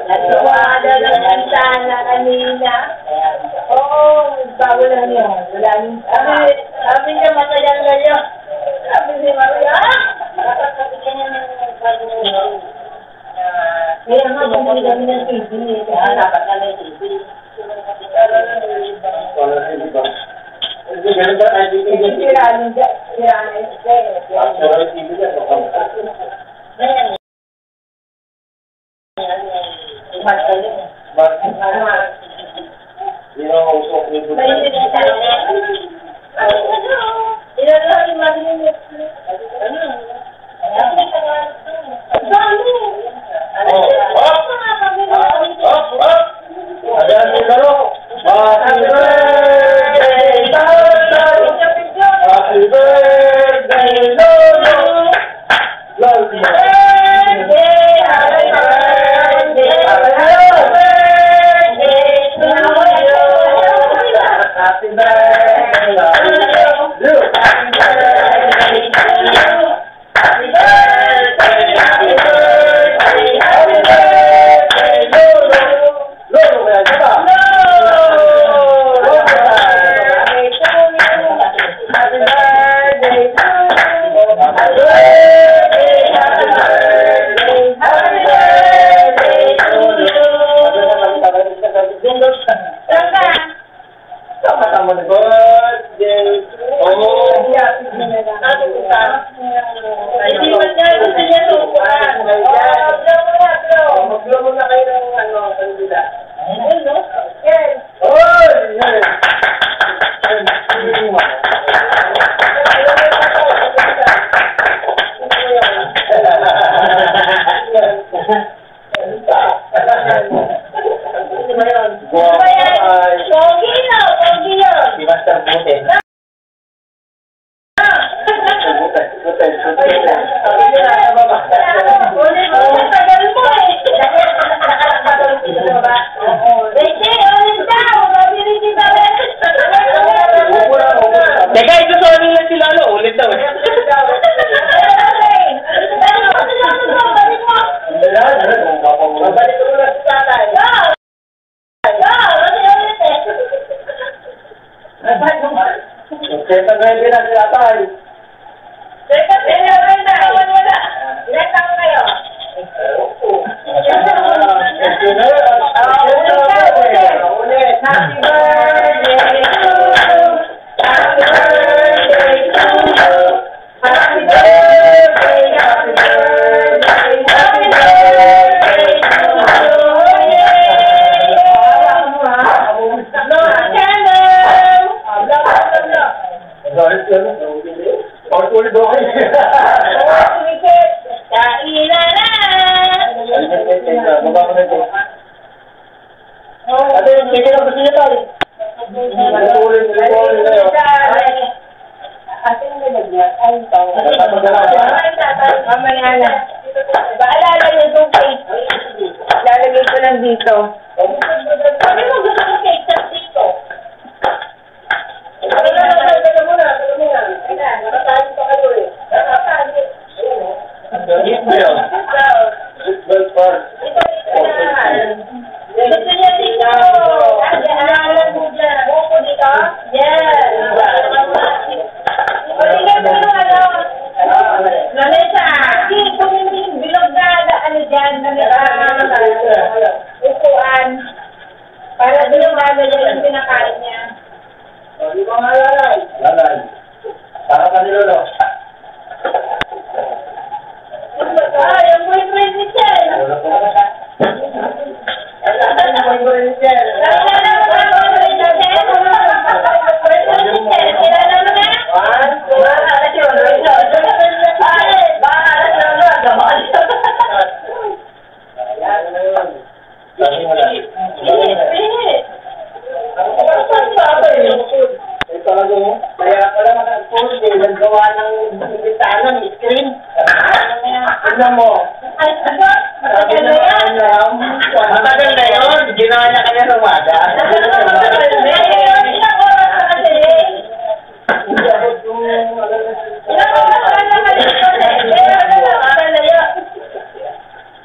Nagawada lang sana kanina. Oo, bago lang yun. Wala nang sabi niya masayang ngayon. Sabi ni Maria, sabi niya kaya nga, bumili kami ng TV. Dapat na may TV.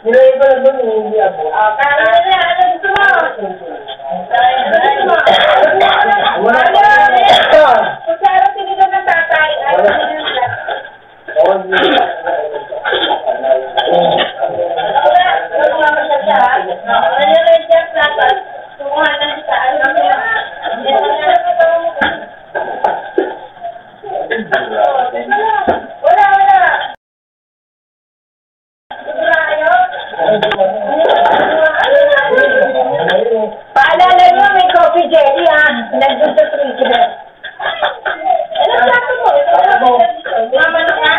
Nilagay ko lang doon, hindi ako. Kaya na, ano gusto mo? Kung saan ang tinigil ng tatay, ay paalala nyo, may coffee jelly, ha? Nandun sa freezer. Ano sabi mo? Mama na ka?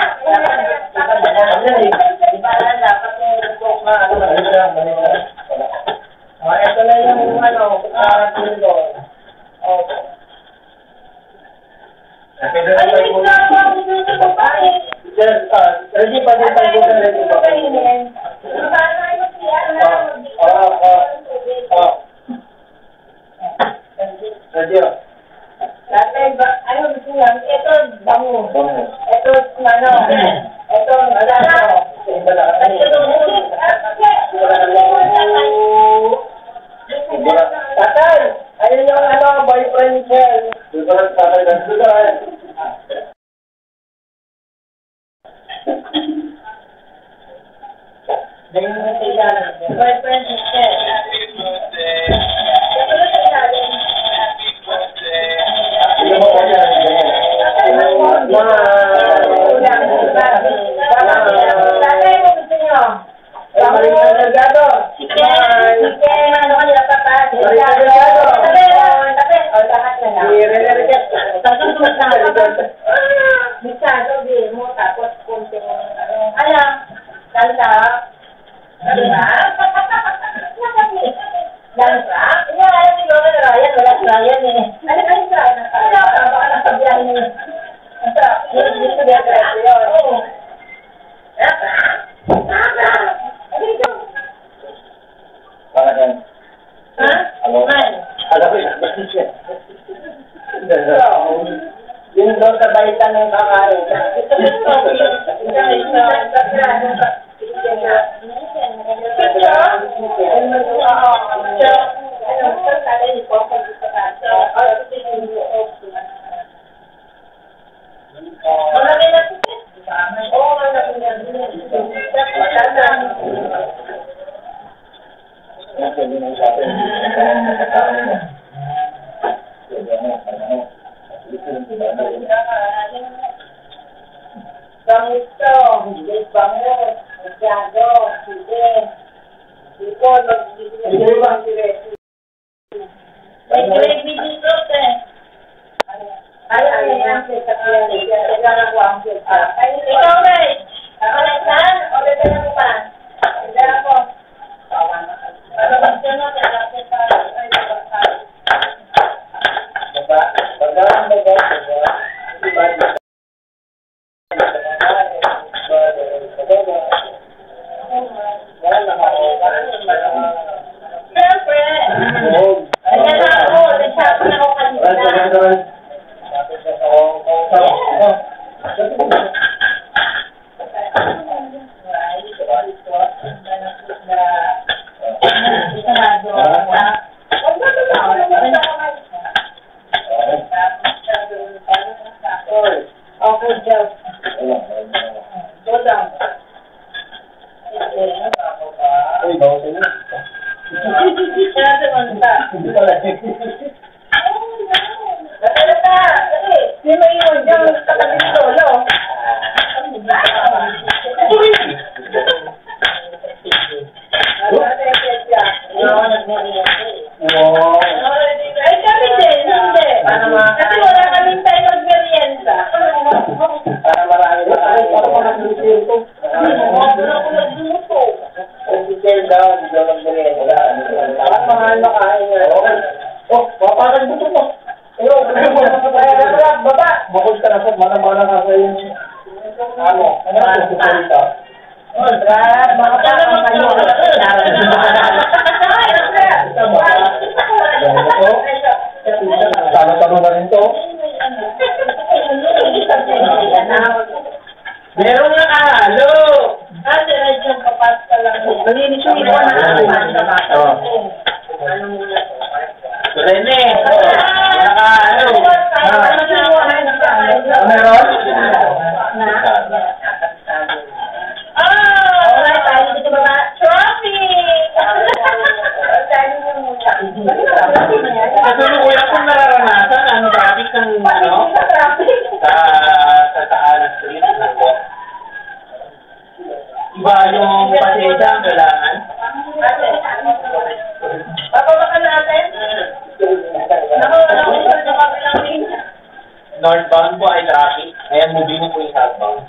Ito na yung ano, tulo. Ready pa din tayo na ready pa. Ready ah. Ano gusto niya? Ito, bango. Ito, ano? Ito, tatay! Ayun yung ano, boyfriend niya. Dito lang tatay ng suga. boyfriend niya. Tatay mo gusto niyo? Si Ken, ano ka nila papas? Tabi, o lahat na lang. Masyado, di mo, tapos kunting, ano, lansa. Diba? Lansa? Iya, alam ni Lola na Ryan, wala si Ryan eh. Ano ka si Ryan? Baka nasabihan niya. Hindi ko diya diretso yun. Oo. Ha? Alam ko yun. Yung doon sa balitan ng kakain. Bangito, bango, masyado, sige. Iko, magbibigay. May gravy dito, te. Ay, yan, sa kaya. Kailangan ko ang sita. Ikaw, Ray. Saan? O, dito mo pa. Hindi ako. Ano ba siya no? Siyempre. Ayan na ako. Nagsabi na ako kanina. Okay, Joe. Go down. Uy, bawa sa'yo. Kaya sa manta. Natala ka! Kasi, di mo iwan dyan sa kabing lolo. Ay, kami din, hindi. Kasi wala kaming tayo mag-merienda. Para marami na tayo. Para makasulusin ito. Hindi daw, hindi daw mag-merienda. Parang mahal na kain nga. Oh, papakan mo ito mo. Baba! Bukod ka na po, mana-mana ka sa yung... Ano? Ano ang kusalita? Mga parang kayo. Talo-talo na rin to. Meron na halo! Kasi medyo kapasta lang. Nalinis yung iwan na. northbound po ay traffic. Ayan, moving po yung southbound.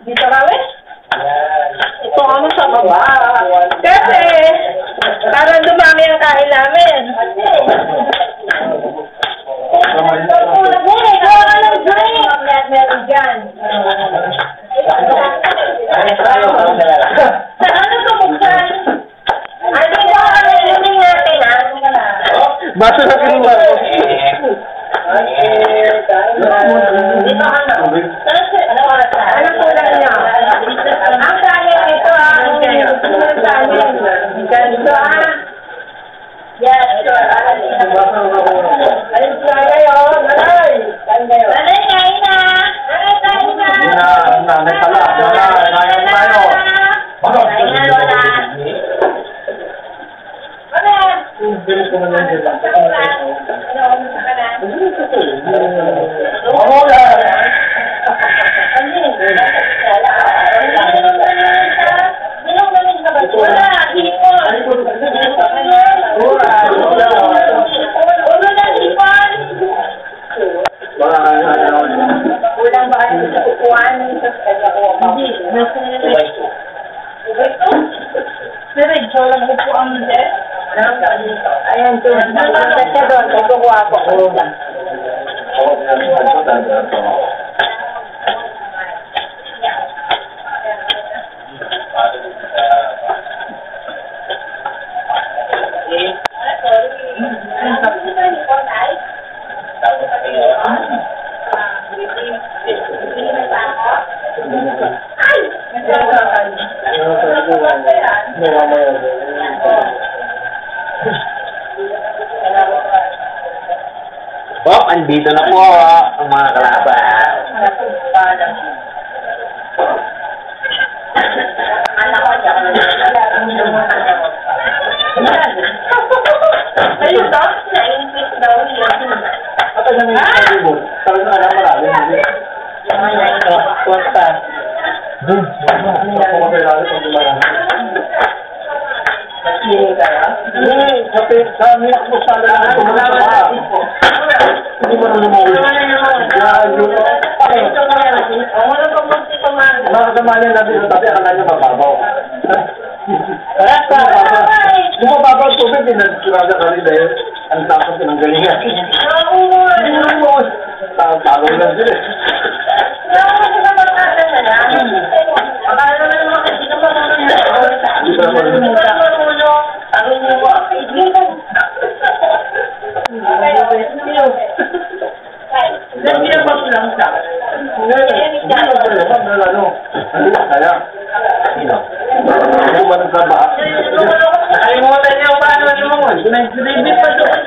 Dito kami? Yan. Ito kami sa baba. Kasi, parang dumami ang kain namin. Meron dyan. Saan ano tumuksan? Ano ba ang iluming natin, ha? Baso na kinuha ko. Dito ano? Anong kulang niyo? Ang kanin ito, ha? Ang kanin. Ganito, ha? Yes, sure. Ayun sila kayo. Nanay! Nanay, kain na! Nanay, kain na! Nanay pala. Nanay tayo. Kain na, Lola. Ulang ba kayo sa upuan? Hindi. Diretso lang upuan mo din? Ayan, doon. Nagpunta siya doon. Nagkukuha ko. Bob, andito na po ang mga kalaban. Ayun daw? Nainipit daw yun. Bumababa ang tubig, pinagkiraga ka rin dahil ang tapos ng galingan. Talo lang sila. Nakalimutan niyo paano naman. Sinibit pa doon.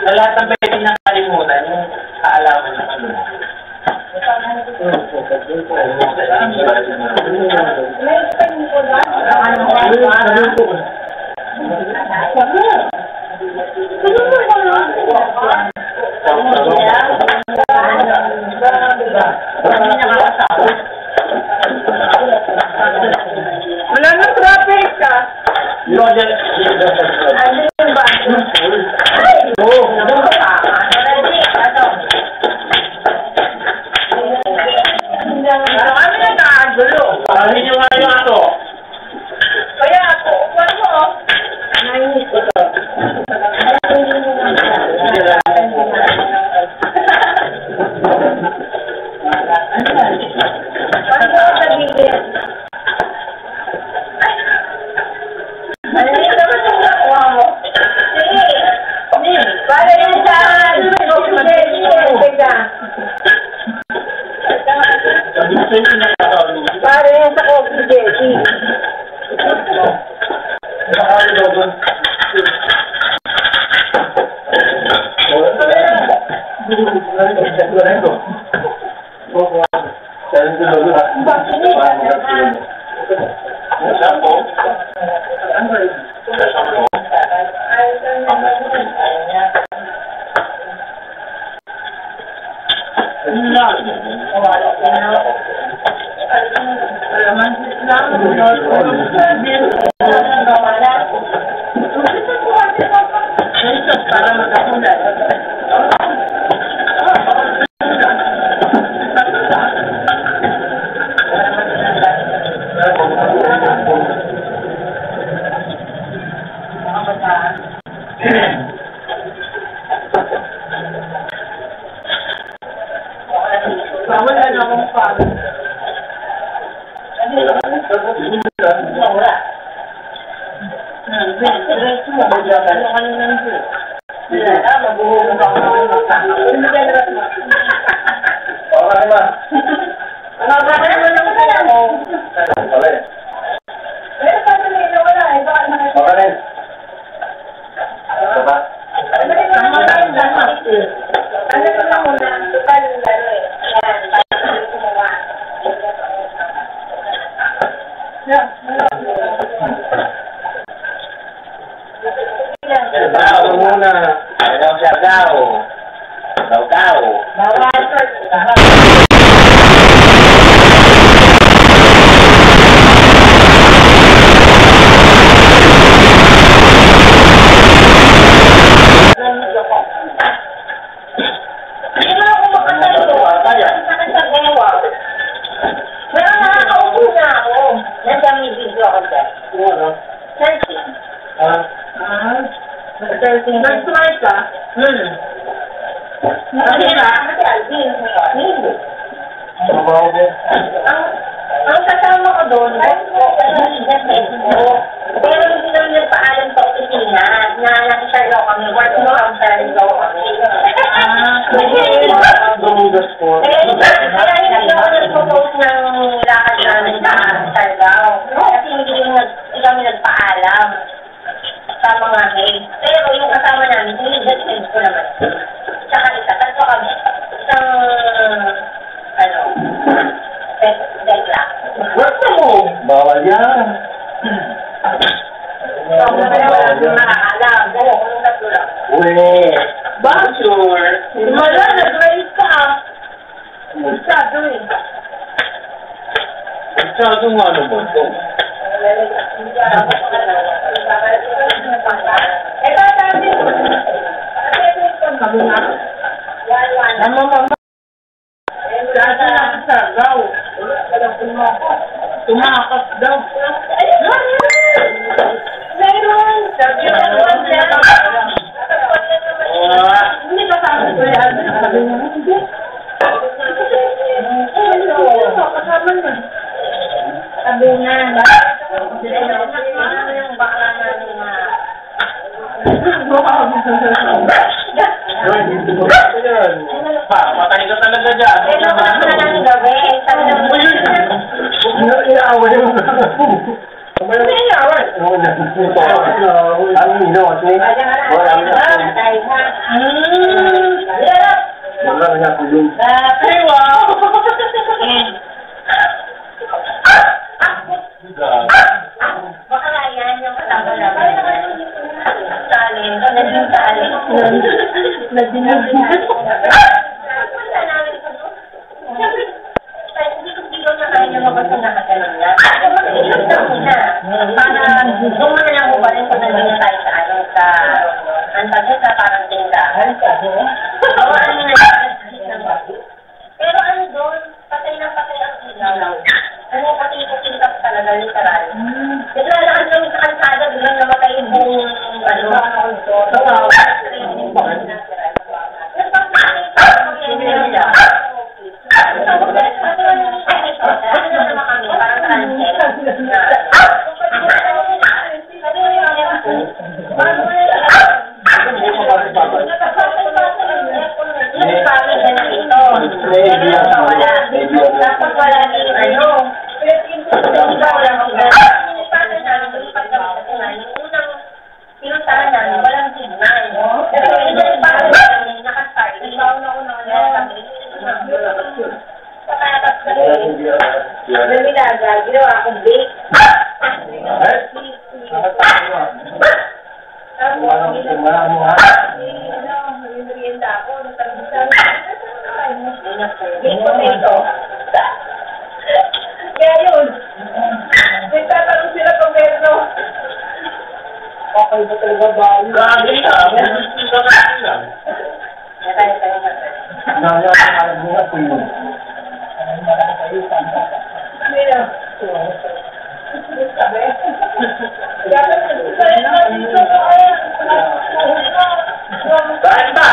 Sa lahat ng pwede niyang kalimutan, yung kaalaman niya kalimutan. Wala nang traffic ka. Ano yung ba? Ay! Oo! Kami na nakagulo. Ano yung nga yung ato? Kaya ako, kwan mo. Nainis ko to. Para yan sa coffee, Jessie. Ano Alaman lang, para magkakulay. Wala na akong pag. Wala. Nag-smart ka? Ang kasama ko doon, pero hindi naman nagpaalam sa opisina na nakisar daw kami, work mo ang sar daw kami. Kaya hindi ako nag-propose ng lakad namin sa sar daw. Kasi hindi kami nagpaalam sa mga maid. Pero yung kasama namin, hindi ko naman. Tsaka isa, tatlo kami. Isang, dekla. Work mo! Bawal yan. Wala nakakaalam. Oo, kung tatlo lang. Uy! Bakit? Sure. Wala, nag-raise ka. Masyado eh. Masyado nga naman ito. Ito, sabi ko. Sabi nga. Mama. Dati na sa daw. Tumakas daw. Meron. Sabi ko. Hindi ka sabi ko yan. Sabi nga. Hindi. Kasama na. Sabi nga. Yung bakla namin na. Patay ka talaga dyan. Pero kung na lang gawin, sabi na mo yun. Inaaway mo. Hindi inaaway. Ang minot eh. Patay ka. Wala nga po yun. Ay, wow. Baka nga yan yung kasama namin. Talin. Naging talin. Naging hindi ko na kaya mabasa na kagalang na. Ilog na muna. Para doon mo na lang mo ba rin kung nandun tayo sa ano, sa antagyo sa parang tindahan. Oo, ano na. Pero ano doon, patay na patay ang ilaw. Ano, patay-patay talaga, literal. Naglalakad lang sa kalsada, bilang namatay yung buong, dapat wala din ano. Pinuntahan namin, walang signal. Pero yung parang nakastart. Nagbaon ako ng Namilaga, ginawa akong bake. Merienda ako, nagtagisan. Bake potato. Kaya yun. Okay ba talaga ba? Grabe ka. Nangyari po yun. Saan ba?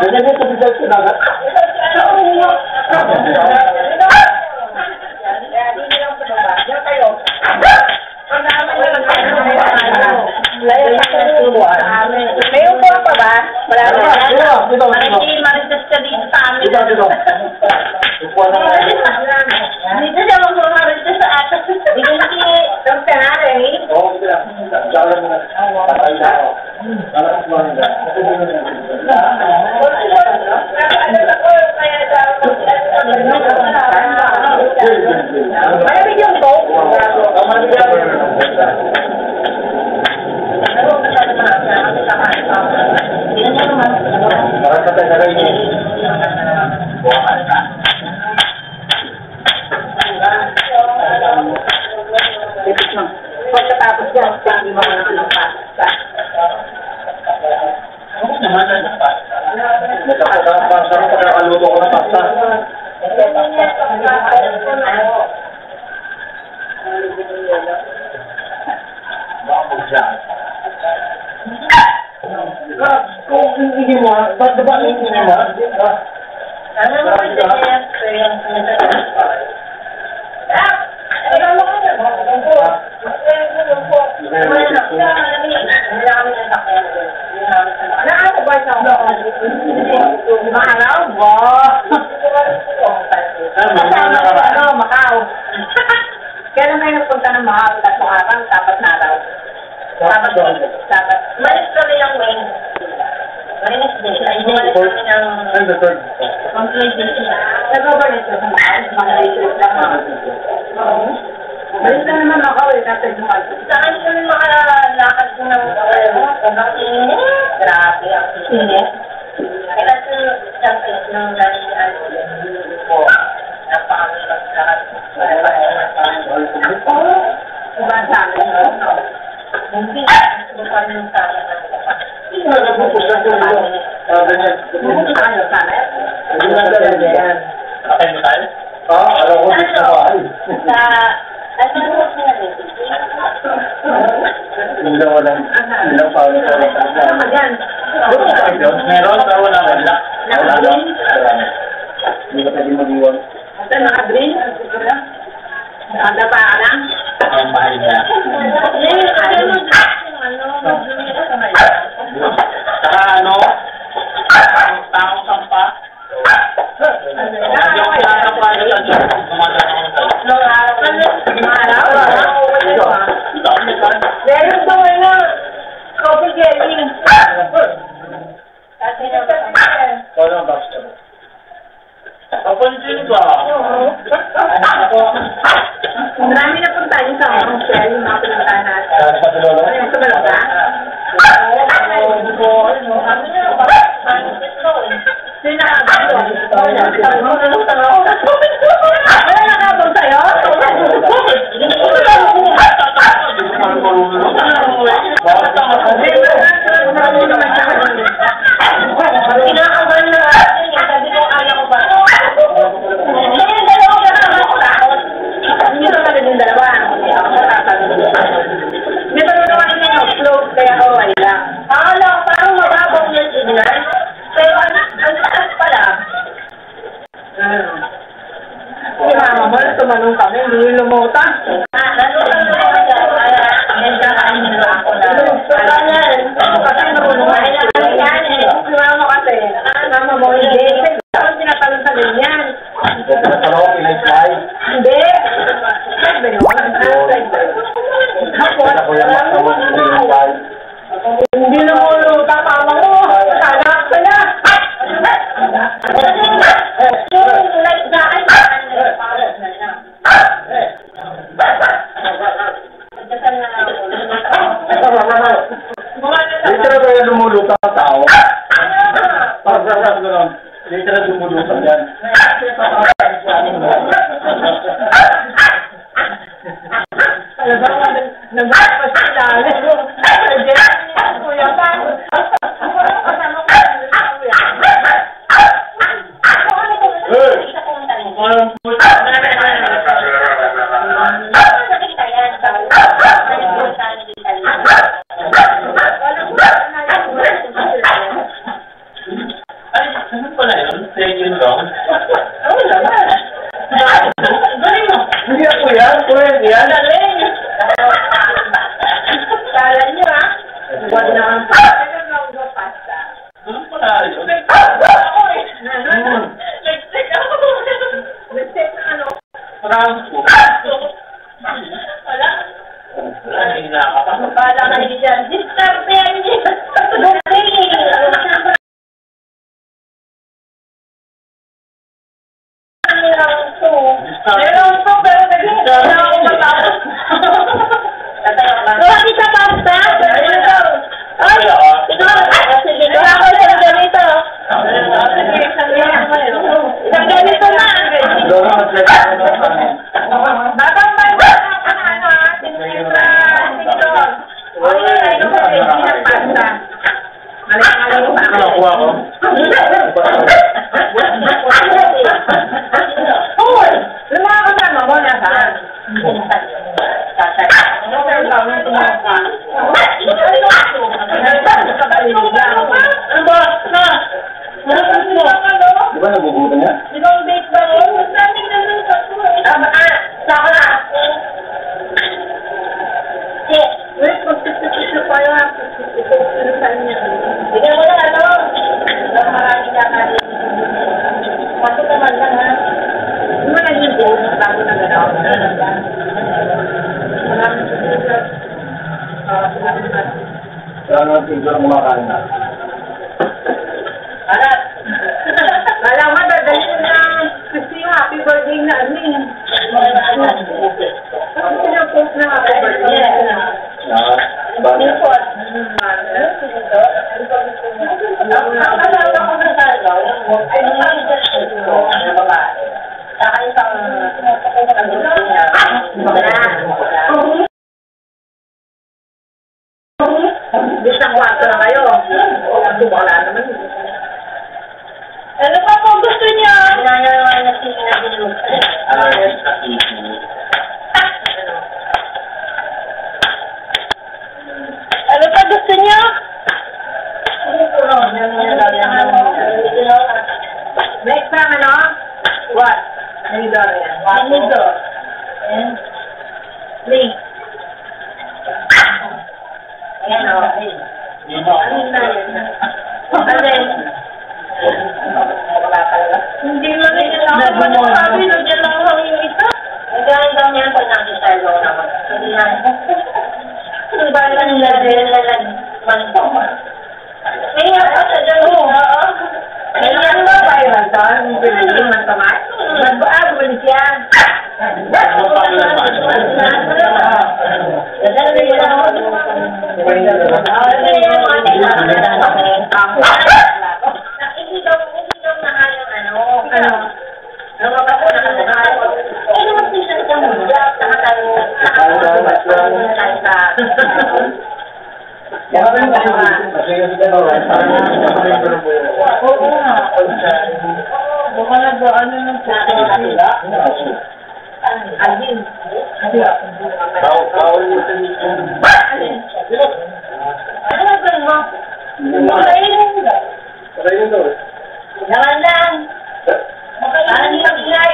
Ganyan yung sabigal sinagat. May upo pa ba? Wala na. Marites ka dito sa amin. Dito siya mag-marites sa atas. Dito na ki Dr. Canary. Oo, sila. Tsaka lang na. Patay na ako. Alam ko lang na. Malamig yung coke. Parang patay na rin eh. Pagkatapos yan, hindi mo na ng pasta. Sarap pagkakaluto ko ng pasta. Baka mag-jam. Kung hindi mo, ba't ba hindi mo? Ano mo kasi yung Mahalaw ba? Kasama Macau. Kailan tayo nagpunta ng Macau? Tatlong araw, dapat na araw. Dapat. Malis kami ng Wednesday. Malis kami ng nag-overnight ko sa Macau. Mga research lang. Malis na naman Macau eh. Tapos saan kami makalakad ko ng sobrang init? Grabe ang init. Kaya siyempre, nung nalihan ko, napakamilang lahat. Diba sa akin, no? Hindi, gusto pa rin sa akin ng kapatid. Hindi tayo sa akin. Akin mo tayo? Alam ko dito sa bahay. Ano mo sila dito? Ilang paano ko lang. Ayan. Meron, pero wala. Wala lang. Hindi ka pwede mag-iwan. Ito, naka-green? Nakadapa ka lang? Ang mahal niya. Saka ano? Taong sampa. Hindi ako kinakapa nila dyan. Kumadaan ako tayo. Meron to ano, coffee jelly. Kasi naman. Wala ang box ka mo. Kapansin ba? Marami na punta yung sa mga hotel, yung mga pinuntahan natin. Sa Lolo? Ano yung sa Balaga? Sino nakabang wala nakabang sa'yo? Kinakabahan na natin eh. Sabi ko, kaya ko ba? Hindi yung dalawa ka naman ko na. Hindi ko naman yung dalawa. Hindi ako natatanong. May panunawan niya yung float, kaya kawal lang. Akala ko parang mababang yung signal. Pero ano pala? Si mama mo, tumanong kami, hindi lumutang. Nandun kami naman dyan, kaya nagkakain nila ako na. Kasi marunong kailangan yan eh. Si mama kasi, mama mo, hindi. Ako tinatalong sa ganyan. Ano? Pinay-fly? Hindi. Sabi mo, hindi lumulutang mama mo. Sanak ka na. Yung like daan. Literal ba yung lumulutang ang tao? Parang sarap gano'n. Literal lumulutang yan. Nag-apas sila. Isa pumunta rin. Nakita yan. Nakita Ay, ano pala yun? Second long? Oo naman. Galing mo. Hindi ako yan. Kuya, yan. Galing. Kala niyo ha? Huwag naman pa. Pasta. Ano pala yun? Ako eh. Nag-stick ako. Nag-stick na ano? Franco. Wala. Wala, hindi nakakapasok. Bala ka niyo dyan. Diskarte yan niyo. Bukay. Meron to, pero naging na ako matapos. Wala kita pasta? Ayun daw. Ay, sige, wala ko sa ganito. Isang ganito na. Babang ba yung ano ha? Sinira, sinirol. Okay, ayun ko rin, ng pasta. Maling-maling pa. Ano nakuha ko? Hoy! Yung mga kasama mo, nasaan? Ano ba? Na! Di ba nagugutan niya? Ibang date ba yun? Masaming naman sa saka na. Wait, magtititito pa yun. Bigyan mo na ano? Marami ka na rin. Pasok naman lang ha. Hindi mo naging boat, bago na gano'n. Maraming susunod. Kaya naman tingin ang kumakain na. Alat! Alam mo, dadalhin na kasi yung happy birthday na amin. Kasi sinapost na happy birthday. Import. Alala ko na talaga, ay yung babae. Saka isang bisang kwarto na kayo. Wala naman. Ano pa po gusto niyo? Nangyayari na sila na binulog. Ano pa gusto niyo? Next time, ano? What? Nidor yan. Nidor. And? Link. Ayan o. Ano na yan? Alin? Hindi mo rin yun ako. Ba't mo sabi? Nandiyan lang ako yung isa. Nagkain daw niyan pag nakisalo naman. Hindi na. Ang bala nila rin na nagmantong. May nga pa sa dyan. Oo. May nga ba ba yung mantong? Hindi yung mantomat? Bumalik yan. Alin? Bawal mo sa nito. Ano ba mo? Makainin mo. Pakainin daw. Naman lang. Makainin lang ilay.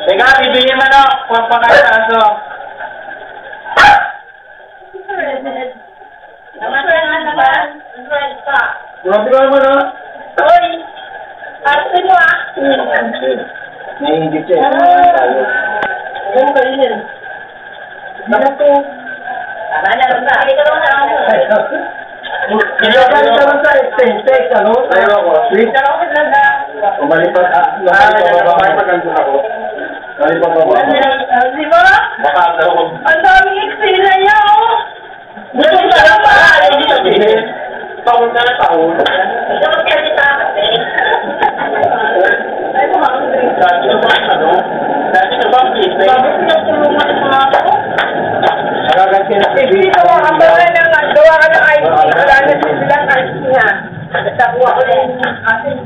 Teka, bibili mo na. Huwag pa kayo sa aso. Naman naman. Grabe ka naman ha. Hoy! Arte mo ah. Naiingit siya. Ano ba yun? Bakit ko? Tama na lang ba? Hindi ka lang na ako. Kailangan naman sa extend ano? Ayaw ako. Sweet. Umalipat. Umalipat ang doon ako. Umalipat ako. Di ba? Baka ako. Ang daming eksena niya oh. Gusto ka lang ba? Ayaw niyo sabihin. Taon ka na taon. Hindi ka magsalita kasi. Ay, hungry. Dati na ba ano? Dati na ba pizza? Bakit pinagtulungan ng mga ako? Nagaganti na. Gawa ka ng ID. Wala na silang ID niya. Nagtakuha ko na yung asin.